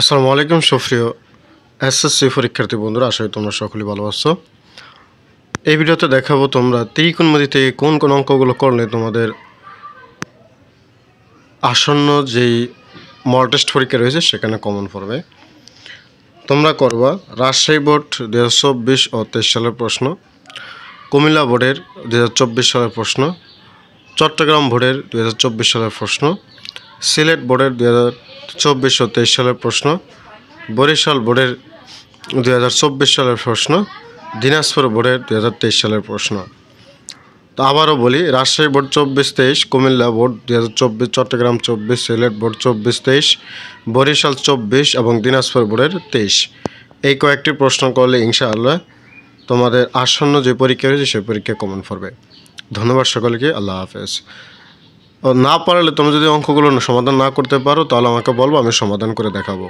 আসসালামু আলাইকুম সুপ্রিয় এসএসসি পরীক্ষার্থী বন্ধুরা, আশা করি তোমরা সকলেই ভালো আছো। এই ভিডিওতে দেখাবো তোমরা ত্রিকোণমিতি থেকে কোন কোন অঙ্কগুলো করলে তোমাদের আসন্ন যেই মডেল টেস্ট পরীক্ষা রয়েছে সেখানে কমন পড়বে। তোমরা করবা রাজশাহী বোর্ড 2024 ও 23 সালের প্রশ্ন, কুমিল্লা বোর্ডের 2024 সালের প্রশ্ন, চট্টগ্রাম বোর্ডের 2024 সালের প্রশ্ন, সিলেট বোর্ডের 2024 ও 23 সালের প্রশ্ন, বরিশাল বোর্ডের 2024 সালের প্রশ্ন, দিনাজপুর বোর্ডের 2023 সালের প্রশ্ন। তো আবারও বলি, Rajshahi board 24-23, Cumilla board 2024, Chattogram 24, Sylhet board 24-23, Barishal 24 এবং দিনাজপুর বোর্ডের 23। এই কয়েকটি প্রশ্ন করলে ইনশাআল্লাহ তোমাদের আসন্ন যে পরীক্ষা রয়েছে সেই পরীক্ষা কমন পড়বে। ধন্যবাদ সকলকে, আল্লাহ হাফেজ। না পারলে তোমরা যদি অঙ্কগুলো সমাধান না করতে পারো তাহলে আমাকে বলবো, আমি সমাধান করে দেখাবো।